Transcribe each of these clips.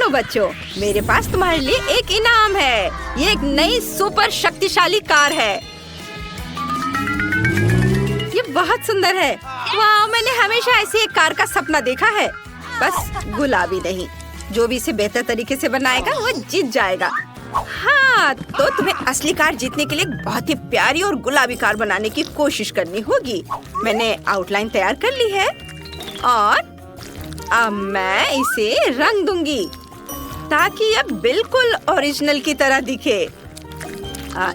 Hello बच्चों, मेरे पास तुम्हारे लिए एक इनाम है। ये एक नई सुपर शक्तिशाली कार है। ये बहुत सुंदर है। वाह, मैंने हमेशा ऐसी एक कार का सपना देखा है। बस गुलाबी नहीं, जो भी इसे बेहतर तरीके से बनाएगा वो जीत जाएगा। हाँ, तो तुम्हें असली कार जीतने के लिए बहुत ही प्यारी और गुलाबी कार बनाने की कोशिश करनी होगी। मैंने आउटलाइन तैयार कर ली है और अब मैं इसे रंग दूंगी ताकि यह बिल्कुल ओरिजिनल की तरह दिखे।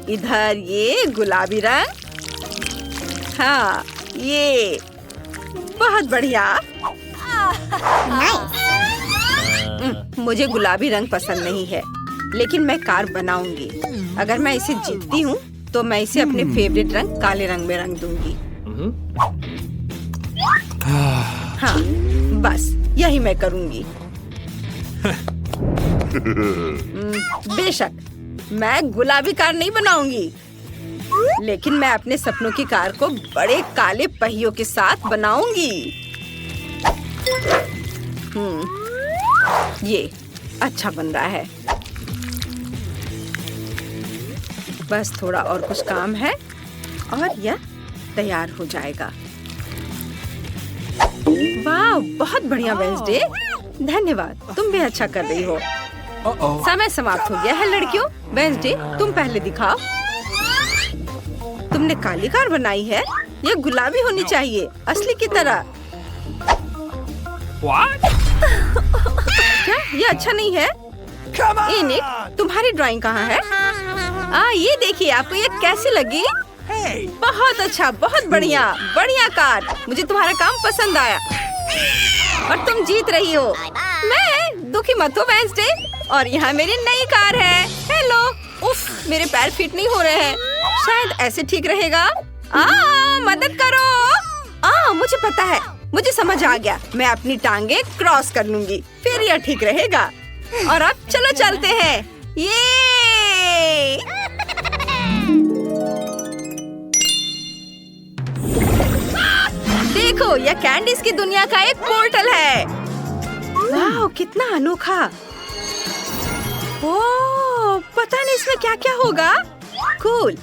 इधर ये गुलाबी रंग, हाँ ये बहुत बढ़िया। मुझे गुलाबी रंग पसंद नहीं है, लेकिन मैं कार बनाऊंगी। अगर मैं इसे जीतती हूँ तो मैं इसे अपने फेवरेट रंग काले रंग में रंग दूंगी। हाँ, बस यही मैं करूंगी। बेशक मैं गुलाबी कार नहीं बनाऊंगी, लेकिन मैं अपने सपनों की कार को बड़े काले पहियों के साथ बनाऊंगी। ये अच्छा बन रहा है। बस थोड़ा और कुछ काम है और यह तैयार हो जाएगा। वाह, बहुत बढ़िया वेंसडे, धन्यवाद। तुम भी अच्छा कर रही हो। समय समाप्त हो गया है लड़कियों। वेंसडे, तुम पहले दिखाओ। तुमने काली कार बनाई है। ये गुलाबी होनी चाहिए, असली की तरह। क्या ये अच्छा नहीं है? निक, तुम्हारी ड्राइंग कहाँ है? ये देखिए, आपको ये कैसी लगी? बहुत अच्छा, बहुत बढ़िया, बढ़िया कार। मुझे तुम्हारा काम पसंद आया और तुम जीत रही हो। मैं दुखी मत हो वेंसडे। और यहाँ मेरी नई कार है। हेलो। उफ, मेरे पैर फिट नहीं हो रहे हैं। शायद ऐसे ठीक रहेगा। मदद करो। मुझे पता है, मुझे समझ आ गया। मैं अपनी टांगे क्रॉस कर लूंगी, फिर यह ठीक रहेगा। और अब चलो चलते हैं। ये देखो, यह कैंडीज की दुनिया का एक पोर्टल है। वाह, कितना अनोखा। ओह, पता नहीं इसमें क्या क्या होगा। कूल।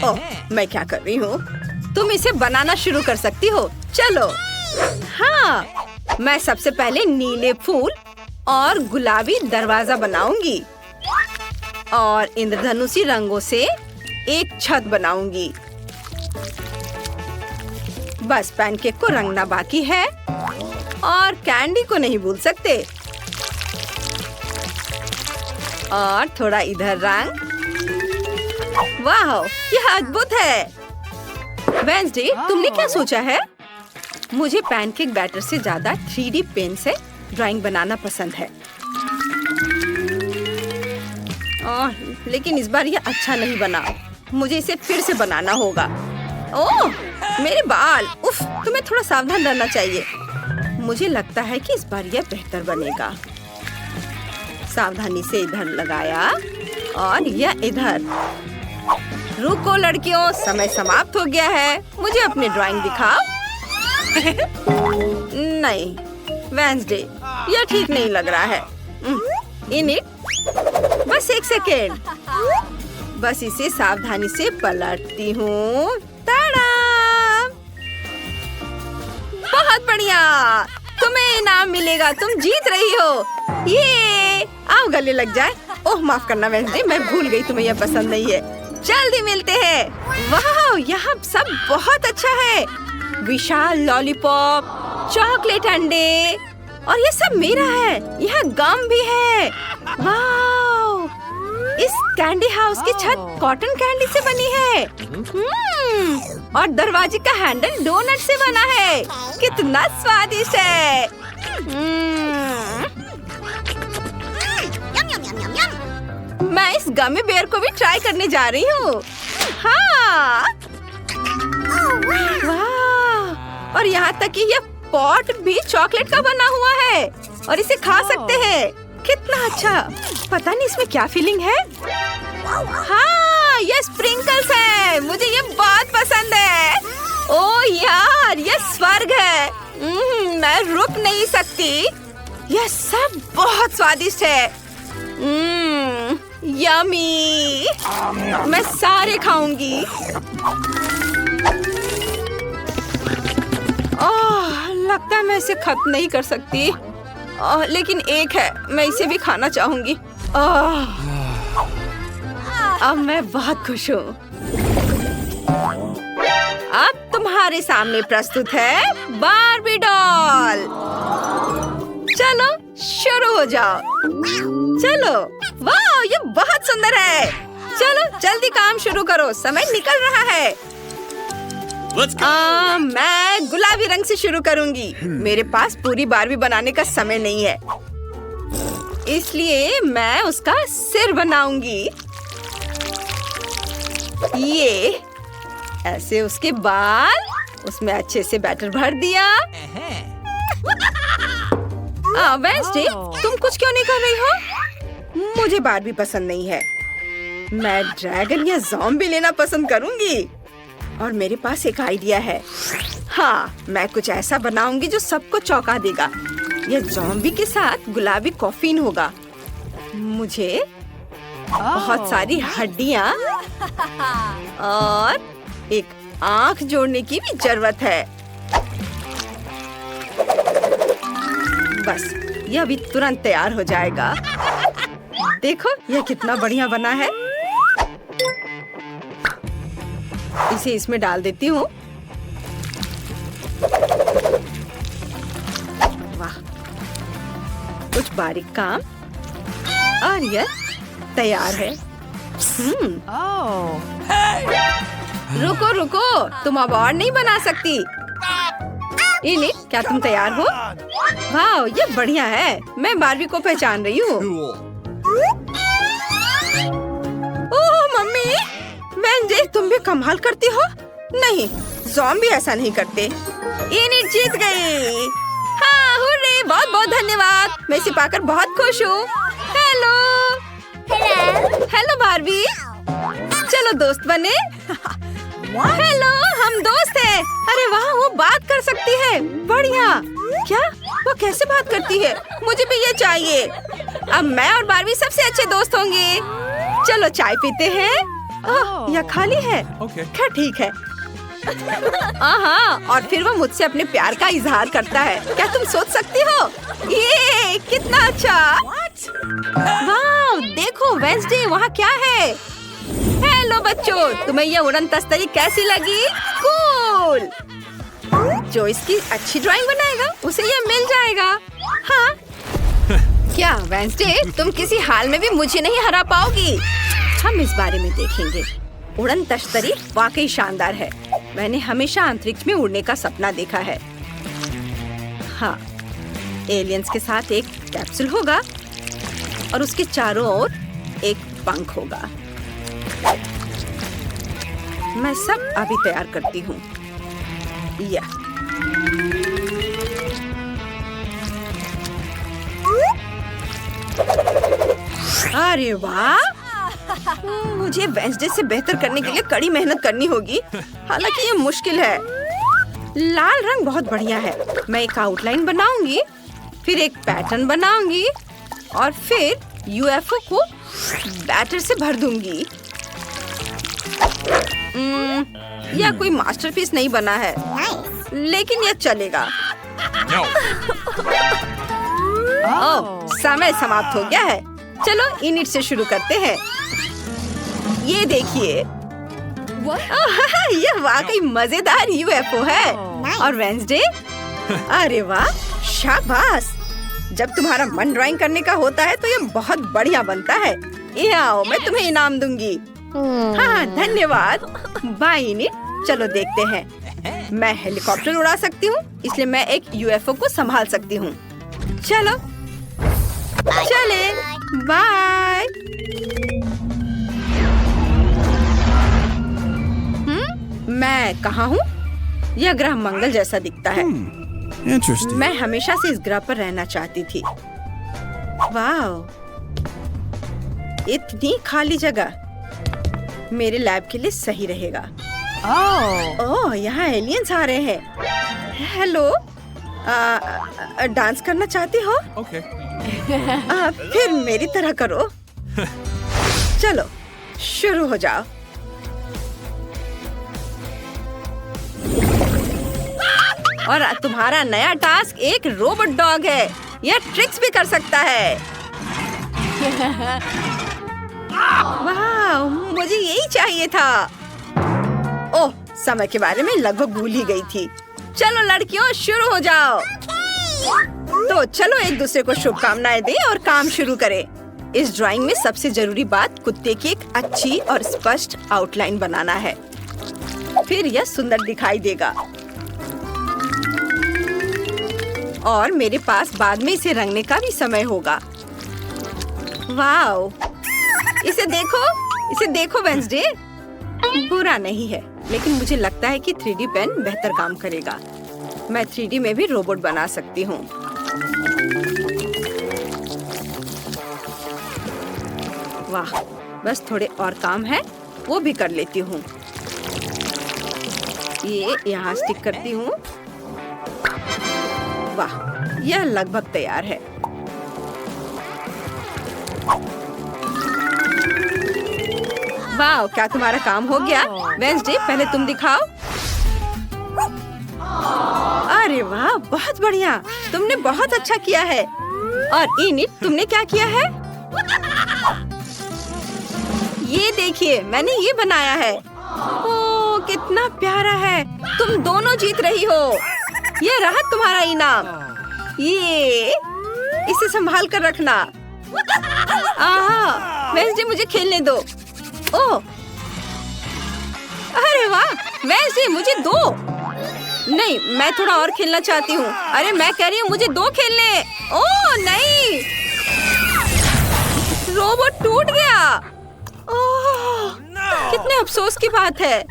ओह, मैं क्या कर रही हूँ? तुम इसे बनाना शुरू कर सकती हो। चलो। हाँ, मैं सबसे पहले नीले फूल और गुलाबी दरवाजा बनाऊंगी और इंद्रधनुषी रंगों से एक छत बनाऊंगी। बस पैनकेक को रंगना बाकी है और कैंडी को नहीं भूल सकते। और थोड़ा इधर रंग। वाह, यह अद्भुत है। वेंसडे, तुमने क्या सोचा है? मुझे पैनकेक बैटर से ज्यादा 3D पेन से ड्राइंग बनाना पसंद है। लेकिन इस बार यह अच्छा नहीं बना। मुझे इसे फिर से बनाना होगा। ओह, मेरे बाल। उफ, तुम्हें थोड़ा सावधान रहना चाहिए। मुझे लगता है कि इस बार यह बेहतर बनेगा। सावधानी से इधर लगाया और यह इधर। रुको लड़कियों, समय समाप्त हो गया है। मुझे अपनी ड्राइंग दिखाओ। नहीं वेंसडे, यह ठीक नहीं लग रहा है। बस एक सेकेंड। बस इसे सावधानी से पलटती हूँ। बहुत बढ़िया, तुम्हें इनाम मिलेगा। तुम जीत रही हो। ये आओ गले लग जाए। ओह, माफ करना वेंसडे, मैं भूल गई तुम्हें यह पसंद नहीं है। जल्दी मिलते हैं। वाह, यहाँ सब बहुत अच्छा है। विशाल लॉलीपॉप, चॉकलेट अंडे और ये सब मेरा है। यहाँ गम भी है। वाह, इस कैंडी हाउस की छत कॉटन कैंडी से बनी है। और दरवाजे का हैंडल डोनट से बना है। कितना स्वादिष्ट है। मैं इस गमी बेयर को भी ट्राई करने जा रही हूँ। हाँ, वाह, और यहाँ तक कि यह पॉट भी चॉकलेट का बना हुआ है और इसे खा सकते हैं। कितना अच्छा। पता नहीं इसमें क्या फीलिंग है। हाँ, ये स्प्रिंकल्स है। मुझे ये बहुत पसंद है। ओह यार, ये स्वर्ग है। मैं रुक नहीं सकती। यह सब बहुत स्वादिष्ट है। यमी। मैं सारे खाऊंगी। लगता है मैं इसे खत्म नहीं कर सकती। लेकिन एक है, मैं इसे भी खाना चाहूंगी। अब मैं बहुत खुश हूँ। अब तुम्हारे सामने प्रस्तुत है बार्बी डॉल। चलो शुरू हो जाओ। चलो, वाह, ये बहुत सुंदर है। चलो जल्दी काम शुरू करो, समय निकल रहा है। मैं गुलाबी रंग से शुरू करूंगी। मेरे पास पूरी बार्बी बनाने का समय नहीं है, इसलिए मैं उसका सिर बनाऊंगी। ये ऐसे, उसके बाल, उसमें अच्छे से बैटर भर दिया। वेंसडे, तुम कुछ क्यों नहीं कर रही हो? मुझे बार्बी पसंद नहीं है। मैं ड्रैगन या ज़ॉम्बी लेना पसंद करूंगी। और मेरे पास एक आइडिया है। हाँ, मैं कुछ ऐसा बनाऊंगी जो सबको चौंका देगा। यह ज़ॉम्बी के साथ गुलाबी कॉफीन होगा। मुझे बहुत सारी हड्डियाँ और एक आंख जोड़ने की भी जरूरत है। बस, यह अभी तुरंत तैयार हो जाएगा। देखो, यह कितना बढ़िया बना है। इसे इसमें डाल देती हूँ। वाह, कुछ बारीक काम और यह तैयार है। रुको रुको, तुम अब और नहीं बना सकती। इनी, क्या तुम तैयार हो? वाह, ये बढ़िया है। मैं बार्बी को पहचान रही हूँ। ओह मम्मी, वेंसडे, तुम भी कमाल करती हो। नहीं, ज़ॉम्बी ऐसा नहीं करते। इनी जीत गई। हाँ, हुर्रे, बहुत बहुत धन्यवाद। मैं इसे पाकर बहुत खुश हूँ। हेलो हेलो बार्बी, चलो दोस्त बने। हेलो, हम दोस्त हैं। अरे वाह, वो बात कर सकती है। बढ़िया। क्या? वो कैसे बात करती है? मुझे भी ये चाहिए। अब मैं और बार्बी सबसे अच्छे दोस्त होंगे। चलो चाय पीते हैं। यह खाली है। क्या ठीक है। हाँ, और फिर वो मुझसे अपने प्यार का इजहार करता है। क्या तुम सोच सकती हो? ये कितना अच्छा। वाह, देखो वेंसडे, वहाँ क्या है? हेलो बच्चों, तुम्हें ये उड़न तस्तरी कैसी लगी? कूल। जो इसकी अच्छी ड्राइंग बनाएगा उसे ये मिल जाएगा। हाँ। क्या वेंसडे, तुम किसी हाल में भी मुझे नहीं हरा पाओगी। हम इस बारे में देखेंगे। उड़न तस्तरी वाकई शानदार है। मैंने हमेशा अंतरिक्ष में उड़ने का सपना देखा है। हाँ, एलियंस के साथ एक कैप्सूल होगा और उसके चारों ओर एक पंख होगा। मैं सब अभी तैयार करती हूँ। अरे वाह, मुझे वेंसडे से बेहतर करने के लिए कड़ी मेहनत करनी होगी। हालांकि ये मुश्किल है। लाल रंग बहुत बढ़िया है। मैं एक आउटलाइन बनाऊंगी, फिर एक पैटर्न बनाऊंगी और फिर यूएफओ को बैटर से भर दूंगी। यह कोई मास्टरपीस नहीं बना है, लेकिन यह चलेगा। ओह, समय समाप्त हो गया है। चलो इनिट से शुरू करते हैं। ये देखिए, यह वाकई मजेदार यूएफओ है। और वेंसडे, अरे वाह, शाबाश। जब तुम्हारा मन ड्राइंग करने का होता है तो ये बहुत बढ़िया बनता है। ये आओ, मैं तुम्हें इनाम दूंगी। हाँ, धन्यवाद। बाय इनिट। चलो देखते हैं। मैं हेलीकॉप्टर उड़ा सकती हूँ, इसलिए मैं एक यूएफओ को संभाल सकती हूँ। चलो चले, बाय। मैं कहाँ हूँ? यह ग्रह मंगल जैसा दिखता है। मैं हमेशा से इस ग्रह पर रहना चाहती थी। वाह, इतनी खाली जगह मेरे लैब के लिए सही रहेगा। ओह, यहाँ एलियंस आ रहे हैं। हेलो, डांस करना चाहती हो? Okay. फिर मेरी तरह करो। चलो शुरू हो जाओ। और तुम्हारा नया टास्क एक रोबोट डॉग है। यह ट्रिक्स भी कर सकता है। वाह, मुझे यही चाहिए था। ओह, समय के बारे में लगभग भूल ही गई थी। चलो लड़कियों, शुरू हो जाओ। तो चलो एक दूसरे को शुभकामनाएं दें और काम शुरू करें। इस ड्राइंग में सबसे जरूरी बात कुत्ते की एक अच्छी और स्पष्ट आउटलाइन बनाना है। फिर यह सुंदर दिखाई देगा। और मेरे पास बाद में इसे रंगने का भी समय होगा। वाओ, इसे देखो वेंसडे। बुरा नहीं है, लेकिन मुझे लगता है कि 3D पेन बेहतर काम करेगा। मैं 3D में भी रोबोट बना सकती हूँ। वाह, बस थोड़े और काम है, वो भी कर लेती हूँ। ये यहाँ स्टिक करती हूँ। वाह, यह लगभग तैयार है। वाह, क्या तुम्हारा काम हो गया? वेंसडे, पहले तुम दिखाओ। अरे वाह, बहुत बढ़िया, तुमने बहुत अच्छा किया है। और इनिट, तुमने क्या किया है? ये देखिए, मैंने ये बनाया है। ओह, कितना प्यारा है। तुम दोनों जीत रही हो। ये रहा तुम्हारा इनाम। ये इसे संभाल कर रखना। आहा, वेंसडे, मुझे खेलने दो। ओह, अरे वाह, वेंसडे, मुझे दो। नहीं, मैं थोड़ा और खेलना चाहती हूँ। अरे मैं कह रही हूँ मुझे दो खेलने। ओह नहीं, रोबोट टूट गया। ओह, कितने अफसोस की बात है।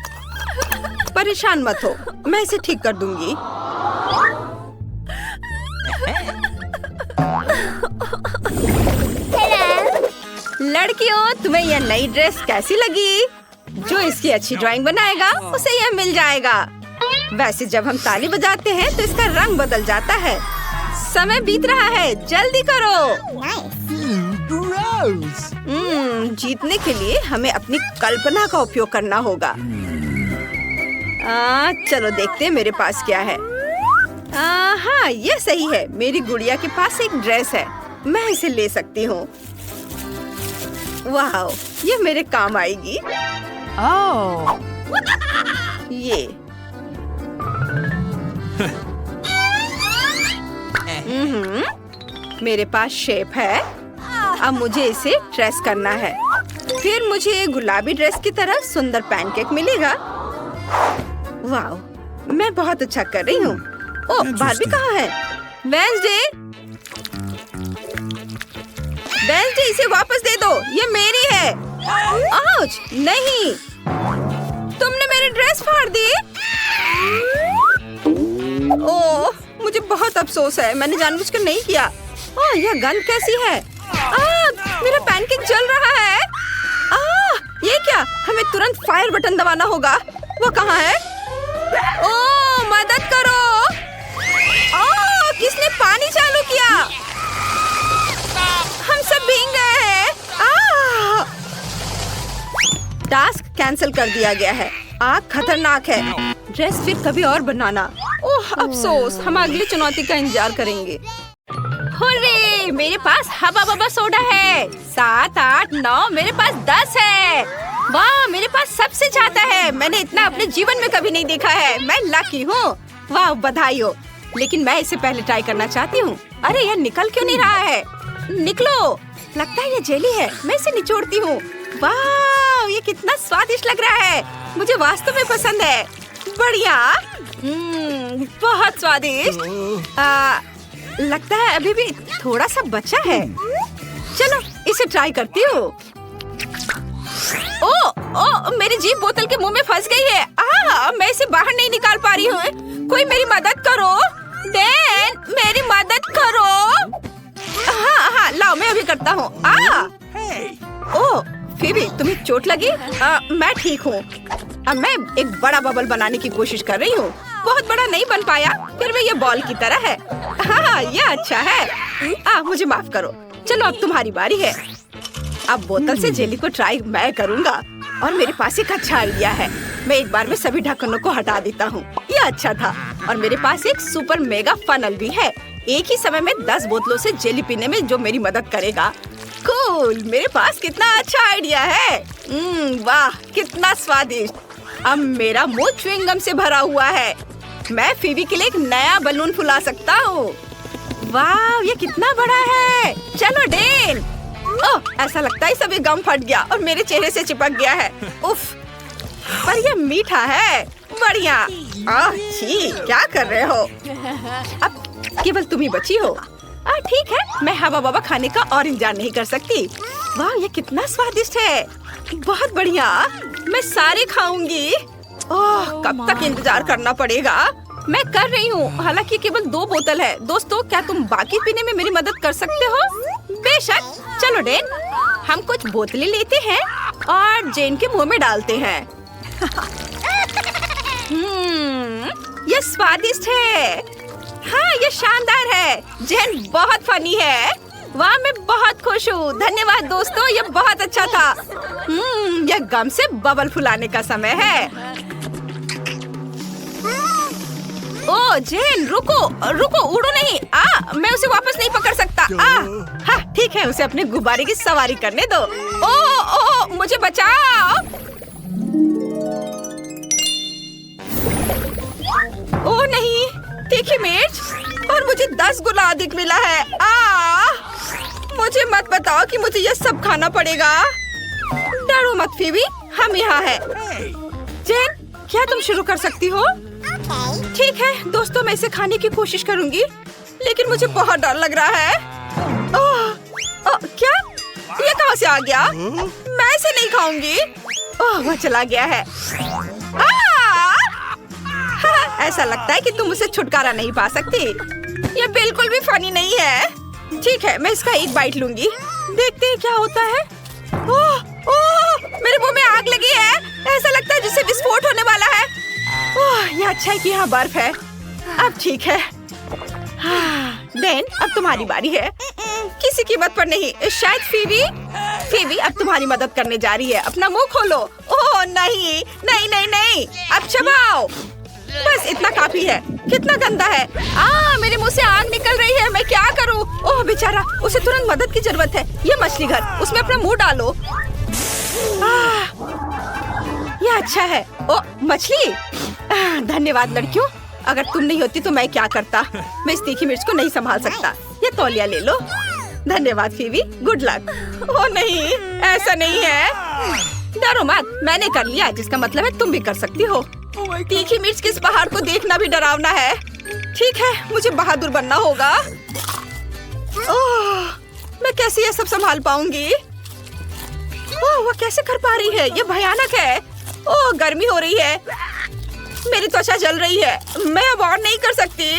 परेशान मत हो, मैं इसे ठीक कर दूंगी। लड़कियों, तुम्हें यह नई ड्रेस कैसी लगी? जो इसकी अच्छी ड्राइंग बनाएगा उसे यह मिल जाएगा। वैसे जब हम ताली बजाते हैं तो इसका रंग बदल जाता है। समय बीत रहा है, जल्दी करो। जीतने के लिए हमें अपनी कल्पना का उपयोग करना होगा। चलो देखते हैं मेरे पास क्या है। हाँ, यह सही है। मेरी गुड़िया के पास एक ड्रेस है, मैं इसे ले सकती हूँ। वाह, ये मेरे काम आएगी। Oh. ये मेरे पास शेप है। अब मुझे इसे ड्रेस करना है। फिर मुझे गुलाबी ड्रेस की तरह सुंदर पैनकेक मिलेगा। वाह, मैं बहुत अच्छा कर रही हूँ। ओह, बार्बी कहाँ है? वेंसडे, इसे वापस दे दो, ये मेरी है। आउच, नहीं, तुमने मेरी ड्रेस फाड़ दी। ओह, मुझे बहुत अफसोस है, मैंने जानबूझकर नहीं किया। ओह, यह गंध कैसी है? मेरा पैनकेक जल रहा है। ये क्या? हमें तुरंत फायर बटन दबाना होगा। वो कहाँ है? ओह, मदद करो। ओह, किसने पानी चालू किया? हम सब भीग गए हैं। टास्क कैंसिल कर दिया गया है। आग खतरनाक है। ड्रेस फिर कभी और बनाना। ओह, अफसोस, हम अगली चुनौती का इंतजार करेंगे। हुर्रे, मेरे पास हबा बबा सोडा है। 7, 8, 9, मेरे पास 10 है। वाह, मेरे पास सबसे ज्यादा है। मैंने इतना अपने जीवन में कभी नहीं देखा है। मैं लकी हूँ। वाह, बधाई हो। लेकिन मैं इसे पहले ट्राई करना चाहती हूँ। अरे, यह निकल क्यों नहीं रहा है? निकलो। लगता है ये जेली है। मैं इसे निचोड़ती हूँ। वाह, ये कितना स्वादिष्ट लग रहा है। मुझे वास्तव में पसंद है। बढ़िया। बहुत स्वादिष्ट। लगता है अभी भी थोड़ा सा बचा है। चलो इसे ट्राई करती हूँ। ओह, मेरी जीभ बोतल के मुंह में फंस गई है। मैं इसे बाहर नहीं निकाल पा रही हूँ। कोई मेरी मदद करो। डैन, मेरी मदद करो। हाँ, लाओ, मैं अभी करता हूँ। ओह, फिबी, तुम्हें चोट लगी? मैं ठीक हूँ। अब मैं एक बड़ा बबल बनाने की कोशिश कर रही हूँ। बहुत बड़ा नहीं बन पाया, फिर भी ये बॉल की तरह है। हाँ, ये अच्छा है। मुझे माफ करो। चलो अब तुम्हारी बारी है। अब बोतल से जेली को ट्राई मैं करूँगा और मेरे पास एक अच्छा आइडिया है। मैं एक बार में सभी ढक्कनों को हटा देता हूँ। ये अच्छा था। और मेरे पास एक सुपर मेगा फनल भी है, एक ही समय में 10 बोतलों से जेली पीने में, जो मेरी मदद करेगा। कूल, मेरे पास कितना अच्छा आइडिया है। वाह, कितना स्वादिष्ट। अब मेरा मुंह च्युइंगम से भरा हुआ है। मैं फीबी के लिए एक नया बलून फुला सकता हूँ। वाह, ये कितना बड़ा है। चलो डेन। ओह, ऐसा लगता है सभी गम फट गया और मेरे चेहरे से चिपक गया है। उफ, पर ये मीठा है। बढ़िया। छी, क्या कर रहे हो? अब केवल तुम ही बची हो। ठीक है, मैं हवा बाबा खाने का और इंतजार नहीं कर सकती। वाह, ये कितना स्वादिष्ट है। बहुत बढ़िया, मैं सारे खाऊंगी। ओह, कब तक इंतजार करना पड़ेगा? मैं कर रही हूँ, हालांकि केवल 2 बोतल है। दोस्तों, क्या तुम बाकी पीने में मेरी मदद कर सकते हो? बेशक। चलो डेन, हम कुछ बोतलें लेते हैं और जेन के मुंह में डालते हैं। ये स्वादिष्ट है। हाँ, ये शानदार है। जेन बहुत फनी है। वाह, मैं बहुत खुश हूँ। धन्यवाद दोस्तों, ये बहुत अच्छा था। यह गम से बबल फुलाने का समय है। ओ जेन, रुको, उड़ो नहीं। मैं उसे वापस नहीं पकड़ सकता। हाँ, ठीक है, उसे अपने गुब्बारे की सवारी करने दो। ओ, मुझे बचाओ। ओ नहीं, तीखी मिर्च, और मुझे 10 गुना अधिक मिला है। मुझे मत बताओ कि मुझे यह सब खाना पड़ेगा। डरो मत फीबी, हम यहाँ हैं। जेन, क्या तुम शुरू कर सकती हो? ठीक है दोस्तों, मैं इसे खाने की कोशिश करूंगी, लेकिन मुझे बहुत डर लग रहा है। क्या? ये कहाँ से आ गया? मैं इसे नहीं खाऊंगी। वह चला गया है। ऐसा लगता है कि तुम उसे छुटकारा नहीं पा सकती। ये बिल्कुल भी फनी नहीं है। ठीक है, मैं इसका एक बाइट लूंगी, देखते हैं क्या होता है। मेरे मुंह में आग लगी है। ऐसा लगता है जैसे विस्फोट होने वाला है। ये अच्छा है कि यहाँ बर्फ है। अब ठीक है। देन, अब तुम्हारी बारी है। किसी कीमत पर नहीं। शायद फीबी अब तुम्हारी मदद करने जा रही है। अपना मुंह खोलो। ओह नहीं, अब चबाओ। बस इतना काफी है। कितना गंदा है। मेरे मुंह से आग निकल रही है। मैं क्या करूं? ओह बेचारा, उसे तुरंत मदद की जरूरत है। ये मछली घर, उसमें अपना मुंह डालो। ये अच्छा है। ओ मछली, धन्यवाद लड़कियों। अगर तुम नहीं होती तो मैं क्या करता। मैं इस तीखी मिर्च को नहीं संभाल सकता। ये तौलिया ले लो। धन्यवाद फीबी, गुड लक। ओ नहीं, ऐसा नहीं है। डरो मत, मैंने कर लिया, जिसका मतलब है तुम भी कर सकती हो। तीखी मिर्च के इस पहाड़ को देखना भी डरावना है। ठीक है, मुझे बहादुर बनना होगा। ओह, मैं कैसे ये सब संभाल पाऊंगी? ओह, वो कैसे कर पा रही है? ये भयानक है। ओह, गर्मी हो रही है। मेरी त्वचा जल रही है। मैं अब और नहीं कर सकती।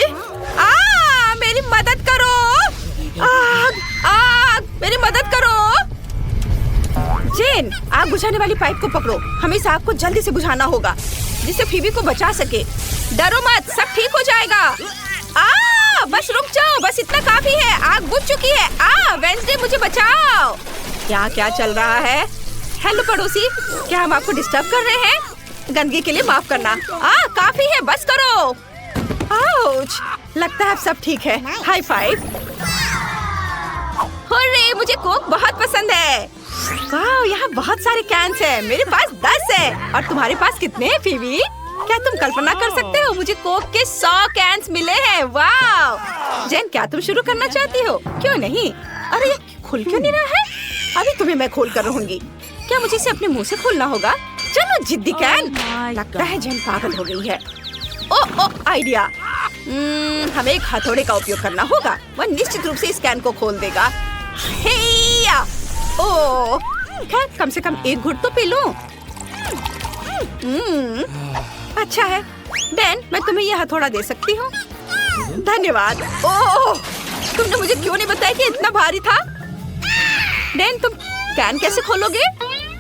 मेरी मदद करो। आग, मेरी मदद करो। जेन, आग बुझाने वाली पाइप को पकड़ो। हमें इस आग को जल्दी से बुझाना होगा, जिससे फीबी को बचा सके। डरो मत, सब ठीक हो जाएगा। बस रुक जाओ, बस इतना काफी है। आग बुझ चुकी है। वेंसडे, मुझे बचाओ। क्या चल रहा है? हेलो पड़ोसी, क्या हम आपको डिस्टर्ब कर रहे हैं? गंदगी के लिए माफ करना। काफी है, बस करो। आउच, लगता है अब सब ठीक है। High five. हुर्रे, मुझे कोक बहुत पसंद है। वाह, यहाँ बहुत सारे कैंस हैं। मेरे पास 10 है। और तुम्हारे पास कितने हैं फीबी? क्या तुम कल्पना कर सकते हो? मुझे कोक के 100 कैंस मिले हैं। वाह जेन, क्या तुम शुरू करना चाहती हो? क्यों नहीं? अरे ये खुल क्यों नहीं रहा है? अभी तुम्हें मैं खोल कर रहूंगी। क्या मुझे इसे अपने मुंह से खोलना होगा? चलो जिद्दी कैन। लगता है जेन पागल हो गई है। ओ आइडिया। हमें एक हथौड़े का उपयोग करना होगा। वह निश्चित रूप से इस कैन को खोल देगा। खैर, कम से कम एक घुट तो पी लूं। अच्छा है। डैन, मैं तुम्हें यह हथौड़ा दे सकती हूँ। धन्यवाद। ओह, तुमने मुझे क्यों नहीं बताया कि इतना भारी था? डैन, तुम कैन कैसे खोलोगे?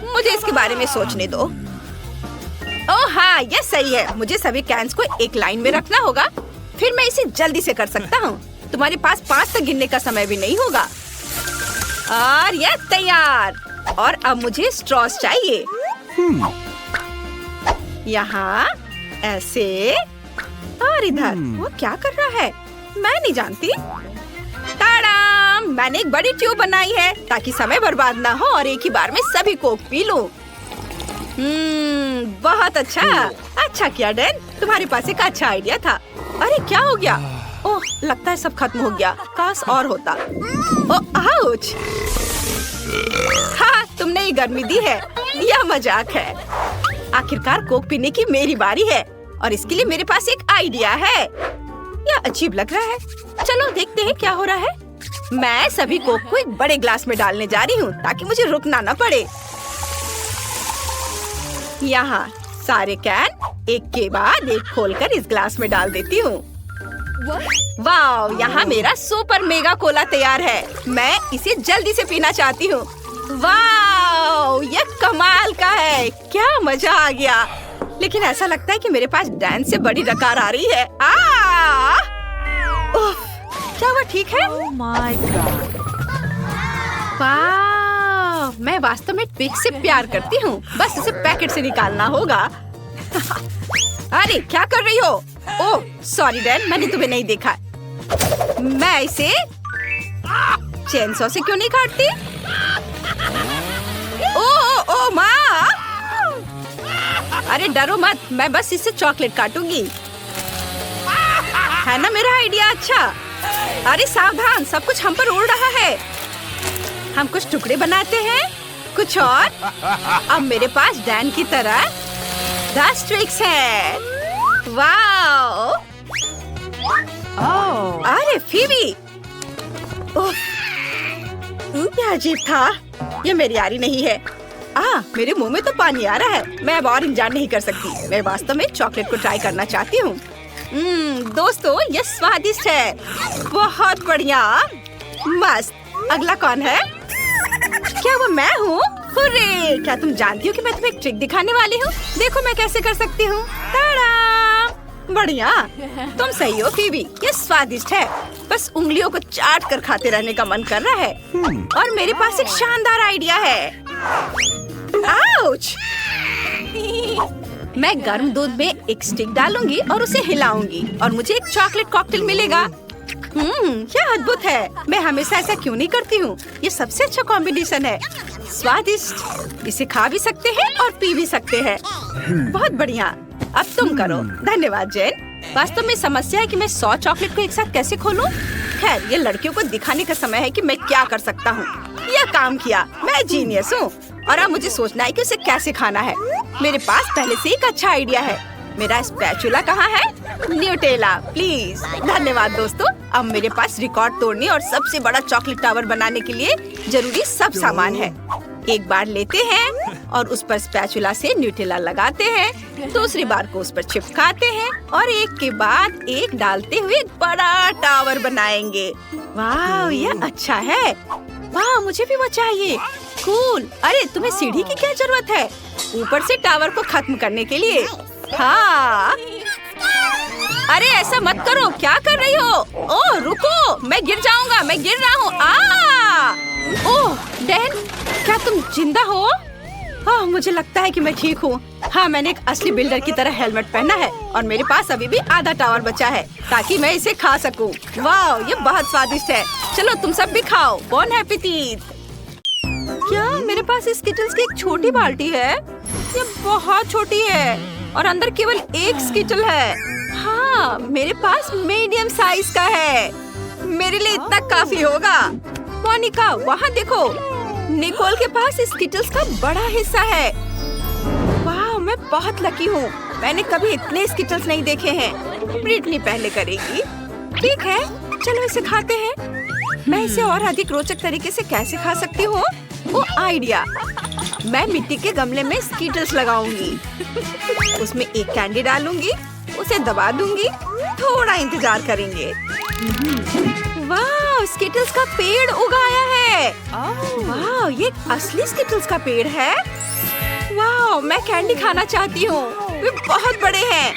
मुझे इसके बारे में सोचने दो। ओह हाँ, ये सही है। मुझे सभी कैंस को एक लाइन में रखना होगा, फिर मैं इसे जल्दी से कर सकता हूँ। तुम्हारे पास 5 तक गिनने का समय भी नहीं होगा। और ये तैयार। और अब मुझे स्ट्रॉस चाहिए। यहाँ ऐसे और इधर। वो क्या कर रहा है? मैं नहीं जानती। ताड़ाम! मैंने एक बड़ी ट्यूब बनाई है ताकि समय बर्बाद ना हो और एक ही बार में सभी कोक पी लूं। बहुत अच्छा। अच्छा किया डैन, तुम्हारे पास एक अच्छा आइडिया था। अरे क्या हो गया? ओह, लगता है सब खत्म हो गया। काश और होता। ओह आउच! हाँ, तुमने ये गर्मी दी है। यह मजाक है। आखिरकार कोक पीने की मेरी बारी है और इसके लिए मेरे पास एक आइडिया है। यह अजीब लग रहा है। चलो देखते हैं क्या हो रहा है। मैं सभी कोक को एक बड़े ग्लास में डालने जा रही हूँ ताकि मुझे रुकना न पड़े। यहाँ सारे कैन एक के बाद एक खोलकर इस ग्लास में डाल देती हूँ। वाह! यहाँ मेरा सुपर मेगा कोला तैयार है। मैं इसे जल्दी से पीना चाहती हूँ। वाह! यह कमाल का है। क्या मजा आ गया। लेकिन ऐसा लगता है कि मेरे पास डैन से बड़ी डकार आ रही है। क्या वो ठीक है? Oh my God. वाह! मैं वास्तव में ट्विक्स से प्यार करती हूँ। बस इसे पैकेट से निकालना होगा। अरे क्या कर रही हो? ओह सॉरी डैन, मैंने तुम्हें नहीं देखा। मैं इसे चेनसॉ से क्यों नहीं काटती? ओह माँ! अरे डरो मत, मैं बस इससे चॉकलेट काटूंगी। है ना मेरा आइडिया अच्छा? अरे सावधान, सब कुछ हम पर उड़ रहा है। हम कुछ टुकड़े बनाते हैं, कुछ और। अब मेरे पास डैन की तरह 10 ट्रिक्स है। वाओ! Oh. अरे फीबी! ओह, क्या अजीब था। ये मेरी यारी नहीं है। मेरे मुंह में तो पानी आ रहा है। मैं अब और इंतजार नहीं कर सकती। मैं वास्तव में चॉकलेट को ट्राई करना चाहती हूँ। दोस्तों, ये स्वादिष्ट है। बहुत बढ़िया, मस्त। अगला कौन है? क्या वो मैं हूँ? हुर्रे! क्या तुम जानती हो कि मैं तुम्हें एक ट्रिक दिखाने वाली हूँ? देखो मैं कैसे कर सकती हूँ। ताड़ा! बढ़िया, तुम सही हो फीबी। ये स्वादिष्ट है। बस उंगलियों को चाट कर खाते रहने का मन कर रहा है। और मेरे पास एक शानदार आइडिया है। आउच! मैं गर्म दूध में एक स्टिक डालूंगी और उसे हिलाऊंगी और मुझे एक चॉकलेट कॉकटेल मिलेगा। क्या अद्भुत है। मैं हमेशा ऐसा क्यों नहीं करती हूँ। ये सबसे अच्छा कॉम्बिनेशन है। स्वादिष्ट, इसे खा भी सकते हैं और पी भी सकते हैं। बहुत बढ़िया। अब तुम करो। धन्यवाद जेन। वास्तव में समस्या है कि मैं 100 चॉकलेट को एक साथ कैसे खोलूं? खैर, ये लड़कियों को दिखाने का समय है कि मैं क्या कर सकता हूँ। यह काम किया। मैं जीनियस हूँ और अब मुझे सोचना है कि उसे कैसे खाना है। मेरे पास पहले से एक अच्छा आइडिया है। मेरा स्पैचुला कहाँ है? Nutella please. धन्यवाद दोस्तों। अब मेरे पास रिकॉर्ड तोड़ने और सबसे बड़ा चॉकलेट टावर बनाने के लिए जरूरी सब सामान है। एक बार लेते हैं और उस पर स्पैचुला से न्यूटेला लगाते हैं। दूसरी बार को उस पर चिपकाते हैं और एक के बाद एक डालते हुए एक बड़ा टावर बनाएंगे। वाह, यह अच्छा है। वाह, मुझे भी वो चाहिए। कूल। अरे तुम्हें सीढ़ी की क्या जरूरत है? ऊपर से टावर को खत्म करने के लिए। हाँ। अरे ऐसा मत करो। क्या कर रही हो? ओह रुको, मैं गिर जाऊंगा। मैं गिर रहा हूँ। ओह डैन, क्या तुम जिंदा हो? मुझे लगता है कि मैं ठीक हूँ। हाँ, मैंने एक असली बिल्डर की तरह हेलमेट पहना है और मेरे पास अभी भी आधा टावर बचा है ताकि मैं इसे खा सकूं। वाह, ये बहुत स्वादिष्ट है। चलो तुम सब भी खाओ। बॉन एपेटिट। क्या मेरे पास इस स्किटल्स की एक छोटी बाल्टी है? ये बहुत छोटी है और अंदर केवल एक स्किटल है। हाँ, मेरे पास मीडियम साइज का है। मेरे लिए इतना काफी होगा। मोनिका, वहाँ देखो। निकोल के पास स्किटल्स का बड़ा हिस्सा है। वाह, मैं बहुत लकी हूँ। मैंने कभी इतने स्किटल्स नहीं देखे हैं। ब्रिटनी पहले करेगी। ठीक है, चलो इसे खाते हैं। मैं इसे और अधिक रोचक तरीके से कैसे खा सकती हूँ? वो आइडिया। मैं मिट्टी के गमले में स्किटल्स लगाऊंगी। उसमें एक कैंडी डालूंगी, उसे दबा दूंगी। थोड़ा इंतजार करेंगे। वाह, स्किटल्स का पेड़ उगाया है। वाह, ये असली स्किटल्स का पेड़ है। वाह, मैं कैंडी खाना चाहती हूँ। वे बहुत बड़े हैं।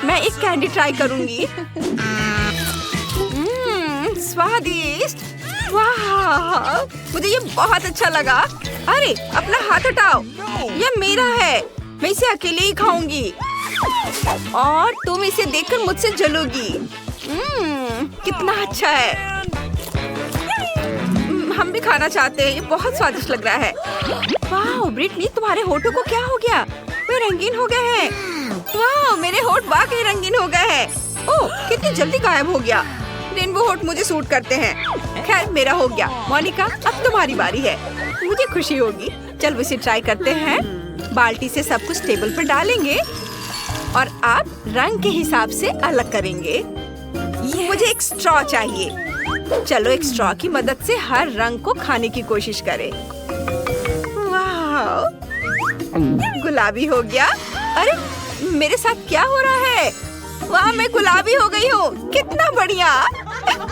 मैं एक कैंडी ट्राई करूंगी। स्वादिष्ट। वाह, मुझे ये बहुत अच्छा लगा। अरे अपना हाथ हटाओ, ये मेरा है। मैं इसे अकेले ही खाऊंगी और तुम इसे देखकर मुझसे जलोगी। कितना अच्छा है। हम भी खाना चाहते हैं। ये बहुत स्वादिष्ट लग रहा है। वाह ब्रिटनी, तुम्हारे होठों को क्या हो गया? वे रंगीन हो गए हैं। वाह, मेरे होठ वाकई रंगीन हो गए हैं। ओह, कितनी जल्दी गायब हो गया। रेनबो होठ मुझे सूट करते हैं। खैर, मेरा हो गया। मोनिका, अब तुम्हारी बारी है। मुझे खुशी होगी। चलो इसे ट्राई करते हैं। बाल्टी से सब कुछ टेबल पर डालेंगे और आप रंग के हिसाब से अलग करेंगे। मुझे एक स्ट्रॉ चाहिए। चलो एक स्ट्रॉ की मदद से हर रंग को खाने की कोशिश करें। वाह, गुलाबी हो गया। अरे मेरे साथ क्या हो रहा है? वाह, मैं गुलाबी हो गई हूँ। कितना बढ़िया।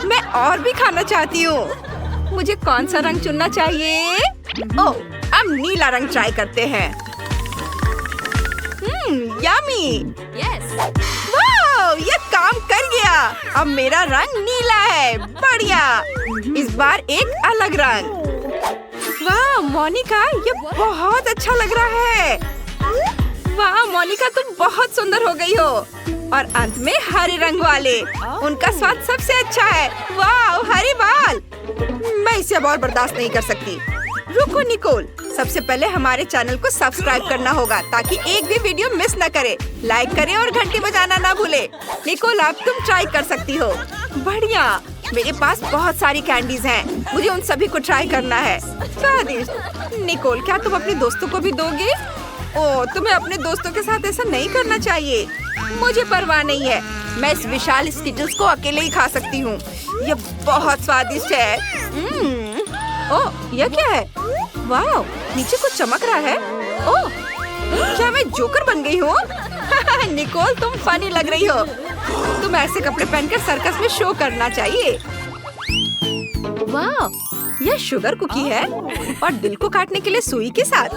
मैं और भी खाना चाहती हूँ। मुझे कौन सा रंग चुनना चाहिए? ओह, अब नीला रंग ट्राई करते हैं। यम्मी। वाह, ये काम कर गया। अब मेरा रंग नीला है। बढ़िया। इस बार एक अलग रंग। वाह मोनिका, ये बहुत अच्छा लग रहा है। वाह मोनिका, तुम बहुत सुंदर हो गई हो। और अंत में हरे रंग वाले, उनका स्वाद सबसे अच्छा है। वाह, हरे बाल। मैं इसे अब और बर्दाश्त नहीं कर सकती। रुको निकोल, सबसे पहले हमारे चैनल को सब्सक्राइब करना होगा ताकि एक भी वीडियो मिस न करे। लाइक करें और घंटी बजाना ना भूले। निकोल, अब तुम ट्राई कर सकती हो। बढ़िया, मेरे पास बहुत सारी कैंडीज हैं। मुझे उन सभी को ट्राई करना है। स्वादिष्ट। निकोल, क्या तुम अपने दोस्तों को भी दोगे? ओह, तुम्हें अपने दोस्तों के साथ ऐसा नहीं करना चाहिए। मुझे परवाह नहीं है। मैं इस विशाल स्किटल्स को अकेले ही खा सकती हूँ। ये बहुत स्वादिष्ट है। ओह, यह क्या है? वाह, नीचे कुछ चमक रहा है। ओह, क्या मैं जोकर बन गई हूँ? निकोल, तुम फनी लग रही हो। तुम ऐसे कपड़े पहनकर सर्कस में शो करना चाहिए। वाह, यह शुगर कुकी है और दिल को काटने के लिए सुई के साथ।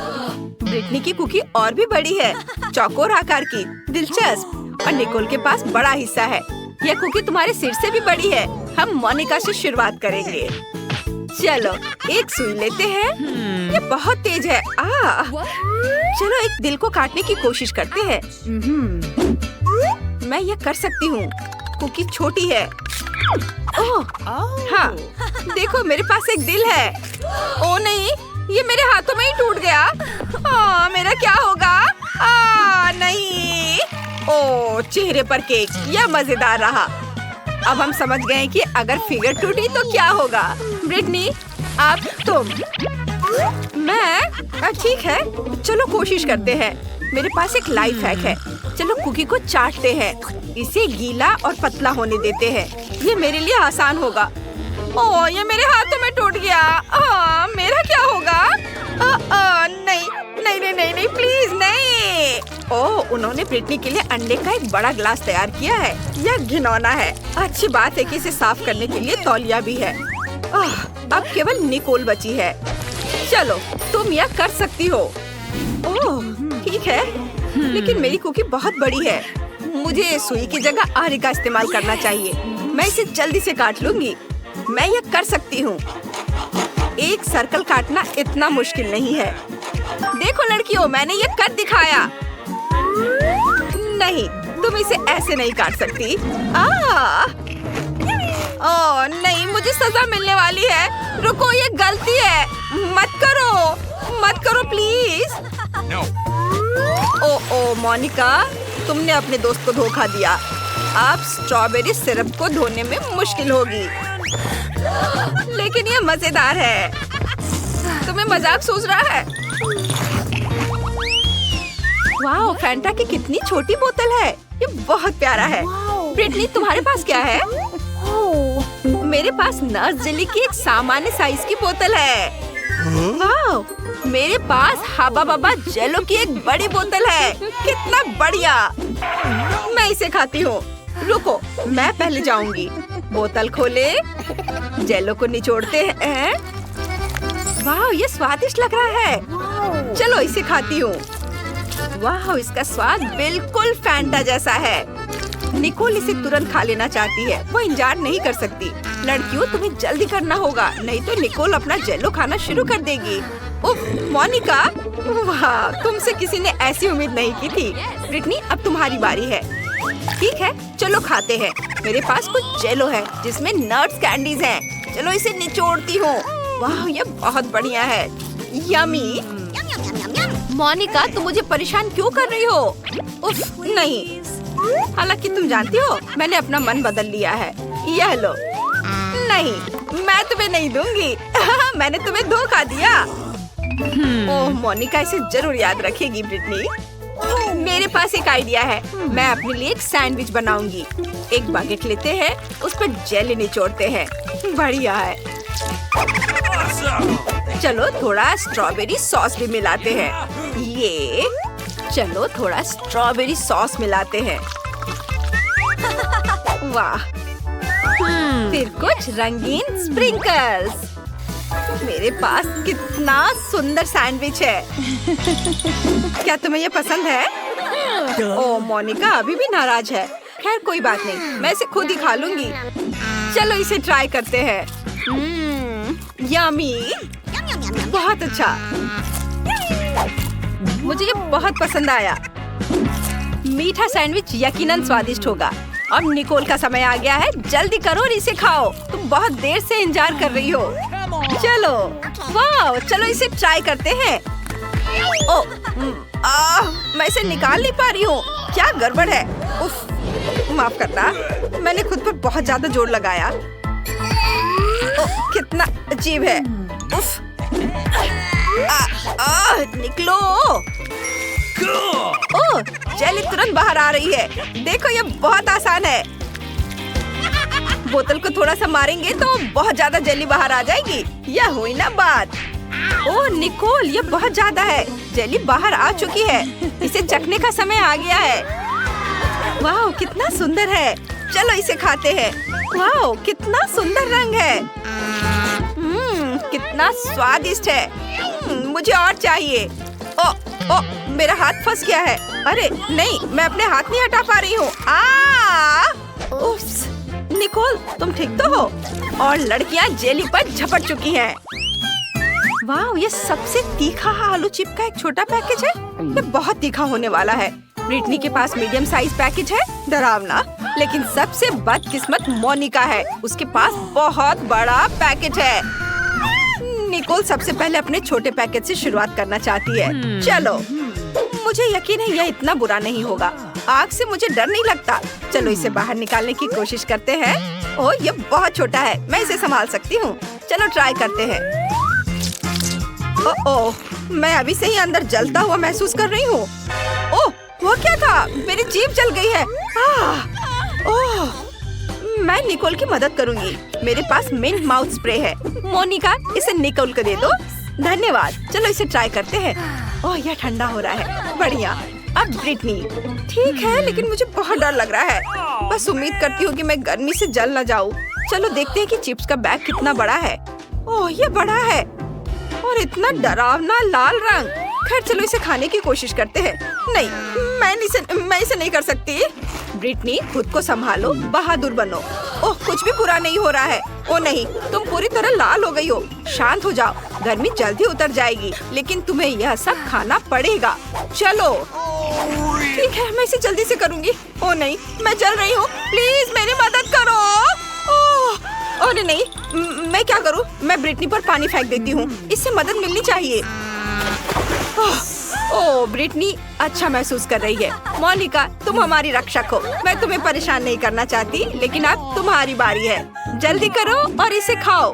ब्रिटनी की कुकी और भी बड़ी है, चौकोर आकार की। दिलचस्प। और निकोल के पास बड़ा हिस्सा है। यह कुकी तुम्हारे सिर से भी बड़ी है। हम मोनिका से शुरुआत करेंगे। चलो एक सुई लेते हैं। ये बहुत तेज है। चलो एक दिल को काटने की कोशिश करते हैं। मैं ये कर सकती हूँ। कुकी छोटी है। ओह, हाँ, देखो मेरे पास एक दिल है। ओ नहीं, ये मेरे हाथों में ही टूट गया। मेरा क्या होगा? नहीं। ओह, चेहरे पर केक। यह मजेदार रहा। अब हम समझ गए कि अगर फिगर टूटी तो क्या होगा। ब्रिटनी, अब तुम। मैं? ठीक है, चलो कोशिश करते हैं। मेरे पास एक लाइफ हैक है। चलो कुकी को चाटते हैं। इसे गीला और पतला होने देते हैं। ये मेरे लिए आसान होगा। ओह, ये मेरे हाथों में टूट गया। मेरा क्या होगा? नहीं नहीं नहीं नहीं नहीं, प्लीज नहीं। ओह, उन्होंने ब्रिटनी के लिए अंडे का एक बड़ा ग्लास तैयार किया है। यह घिनौना है। अच्छी बात है कि इसे साफ करने के लिए तौलिया भी है। अब केवल निकोल बची है। चलो तुम यह कर सकती हो। ओह, ठीक है, लेकिन मेरी कुकी बहुत बड़ी है। मुझे सुई की जगह आरी का इस्तेमाल करना चाहिए। मैं इसे जल्दी से काट लूंगी। मैं यह कर सकती हूँ। एक सर्कल काटना इतना मुश्किल नहीं है। देखो लड़कियों, मैंने ये कर दिखाया। नहीं, तुम इसे ऐसे नहीं काट सकती। ओह नहीं, मुझे सजा मिलने वाली है। रुको, ये गलती है। मत करो प्लीज। No. ओ मोनिका, तुमने अपने दोस्त को धोखा दिया। अब स्ट्रॉबेरी सिरप को धोने में मुश्किल होगी, लेकिन ये मजेदार है। तुम्हें मजाक सूझ रहा है? वाह, फैंटा की कितनी छोटी बोतल है। ये बहुत प्यारा है। ब्रिटनी, तुम्हारे पास क्या है? मेरे पास नट्स जेली की एक सामान्य साइज की बोतल है। वाह, मेरे पास हाबा बाबा जेलो की एक बड़ी बोतल है। कितना बढ़िया। मैं इसे खाती हूँ। रुको, मैं पहले जाऊंगी। बोतल खोले, जेलो को निचोड़ते हैं। वाह, ये स्वादिष्ट लग रहा है। चलो इसे खाती हूँ। वाह, इसका स्वाद बिल्कुल फैंटा जैसा है। निकोल इसे तुरंत खा लेना चाहती है, वो इंतजार नहीं कर सकती। लड़कियों, तुम्हें जल्दी करना होगा, नहीं तो निकोल अपना जेलो खाना शुरू कर देगी। उफ, मोनिका, वाह, तुमसे किसी ने ऐसी उम्मीद नहीं की थी। ब्रिटनी, अब तुम्हारी बारी है। ठीक है, चलो खाते हैं। मेरे पास कुछ जेलो है जिसमें नट्स कैंडीज हैं। चलो इसे निचोड़ती हूँ। वाह, ये बहुत बढ़िया है। यमी। मोनिका, तुम मुझे परेशान क्यों कर रही हो? उफ, नहीं। हालांकि तुम जानती हो, मैंने अपना मन बदल लिया है। यह लो। नहीं, मैं तुम्हें नहीं दूंगी। मैंने तुम्हें धोखा दिया। ओह, मोनिका इसे जरूर याद रखेगी। ब्रिटनी, मेरे पास एक आइडिया है। मैं अपने लिए एक सैंडविच बनाऊंगी। एक बागेट लेते हैं, उस पर जेली निचोड़ते हैं। बढ़िया है। चलो थोड़ा स्ट्रॉबेरी सॉस भी मिलाते हैं। ये, चलो थोड़ा स्ट्रॉबेरी सॉस मिलाते हैं। वाह, फिर कुछ रंगीन स्प्रिंकल्स। मेरे पास कितना सुंदर सैंडविच है। क्या तुम्हें ये पसंद है? ओह, मोनिका अभी भी नाराज है। खैर कोई बात नहीं, मैं इसे खुद ही खा लूंगी। चलो इसे ट्राई करते हैं। यम्मी, बहुत अच्छा। मुझे ये बहुत पसंद आया। मीठा सैंडविच यकीनन स्वादिष्ट होगा। अब निकोल का समय आ गया है, जल्दी करो और इसे खाओ। तुम बहुत देर से इंतजार कर रही हो। चलो, वाह, चलो इसे ट्राई करते हैं। ओह, मैं इसे निकाल नहीं पा रही हूँ। क्या गड़बड़ है? उफ, माफ करना, मैंने खुद पर बहुत ज्यादा जोर लगाया। ओह, कितना अजीब है। उफ, निकलो। ओह, जेली तुरंत बाहर आ रही है। देखो, ये बहुत आसान है। बोतल को थोड़ा सा मारेंगे तो बहुत ज्यादा जेली बाहर आ जाएगी। यह हुई ना बात। ओह निकोल, ये बहुत ज्यादा है। जेली बाहर आ चुकी है। इसे चखने का समय आ गया है। वाह, कितना सुंदर है। चलो इसे खाते हैं। वाह, कितना सुंदर रंग है। कितना स्वादिष्ट है। मुझे और चाहिए। ओ, मेरा हाथ फंस गया है। अरे नहीं, मैं अपने हाथ नहीं हटा पा रही हूँ। निकोल, तुम ठीक तो हो? और लड़कियाँ जेली पर झपट चुकी हैं। वाह, ये सबसे तीखा आलू चिप का एक छोटा पैकेज है। ये बहुत तीखा होने वाला है। ब्रिटनी के पास मीडियम साइज पैकेज है। डरावना, लेकिन सबसे बदकिस्मत मोनिका है। उसके पास बहुत बड़ा पैकेज है। निकोल सबसे पहले अपने छोटे पैकेज से शुरुआत करना चाहती है। चलो, मुझे यकीन है यह इतना बुरा नहीं होगा। आग से मुझे डर नहीं लगता। चलो इसे बाहर निकालने की कोशिश करते हैं। ओह, ये बहुत छोटा है, मैं इसे संभाल सकती हूँ। चलो ट्राई करते हैं। ओह, मैं अभी से ही अंदर जलता हुआ महसूस कर रही हूँ। ओह, वो क्या था? मेरी जीभ जल गई है। ओह, मैं निकोल की मदद करूंगी। मेरे पास मिंट माउथ स्प्रे है। मोनिका, इसे निकोल को दे दो। धन्यवाद। चलो इसे ट्राई करते हैं। ओह, यह ठंडा हो रहा है। बढ़िया। अब ब्रिटनी, ठीक है, लेकिन मुझे बहुत डर लग रहा है। बस उम्मीद करती हूँ कि मैं गर्मी से जल न जाऊँ। चलो देखते हैं कि चिप्स का बैग कितना बड़ा है। ओह, ये बड़ा है और इतना डरावना लाल रंग। खैर चलो इसे खाने की कोशिश करते हैं। नहीं, मैं इसे नहीं कर सकती। ब्रिटनी, खुद को संभालो, बहादुर बनो। ओह, कुछ भी बुरा नहीं हो रहा है। ओ नहीं, तुम पूरी तरह लाल हो गई हो। शांत हो जाओ, गर्मी जल्दी उतर जाएगी, लेकिन तुम्हें यह सब खाना पड़ेगा। चलो ठीक है, मैं इसे जल्दी से करूंगी। ओ नहीं, मैं जल रही हूँ। प्लीज मेरी मदद करो। ओह, अरे नहीं, मैं क्या करूँ? मैं ब्रिटनी पर पानी फेंक देती हूँ। इससे मदद मिलनी चाहिए। ओह, ब्रिटनी अच्छा महसूस कर रही है। मोनिका, तुम हमारी रक्षक हो। मैं तुम्हें परेशान नहीं करना चाहती, लेकिन अब तुम्हारी बारी है। जल्दी करो और इसे खाओ।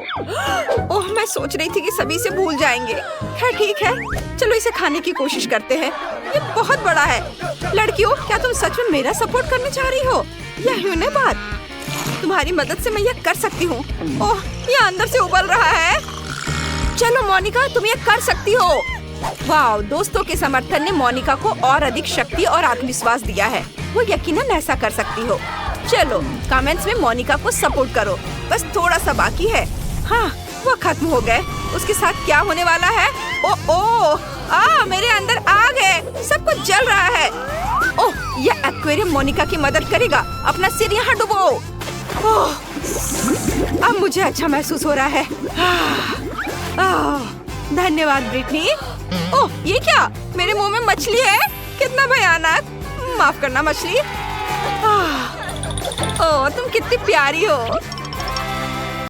ओह, मैं सोच रही थी कि सभी इसे भूल जाएंगे। खैर ठीक है, चलो इसे खाने की कोशिश करते हैं। ये बहुत बड़ा है। लड़कियों, क्या तुम सच में मेरा सपोर्ट करना चाह रही हो? यह है बात। तुम्हारी मदद से मैं यह कर सकती हूँ। ओह, ये अंदर से उबल रहा है। चलो मोनिका, तुम ये कर सकती हो। वाह, दोस्तों के समर्थन ने मोनिका को और अधिक शक्ति और आत्मविश्वास दिया है। वो यकीनन ऐसा कर सकती हो। चलो कमेंट्स में मोनिका को सपोर्ट करो। बस थोड़ा सा बाकी है। हाँ, वो खत्म हो गए। उसके साथ क्या होने वाला है? ओ मेरे अंदर आग है, सब कुछ जल रहा है। ओह, यह एक्वेरियम मोनिका की मदद करेगा। अपना सिर यहाँ डुबो। ओह, अब मुझे अच्छा महसूस हो रहा है। धन्यवाद ब्रिटनी। ओह, ये क्या? मेरे मुंह में मछली है? कितना भयानक। माफ करना मछली। ओह, तुम कितनी प्यारी हो।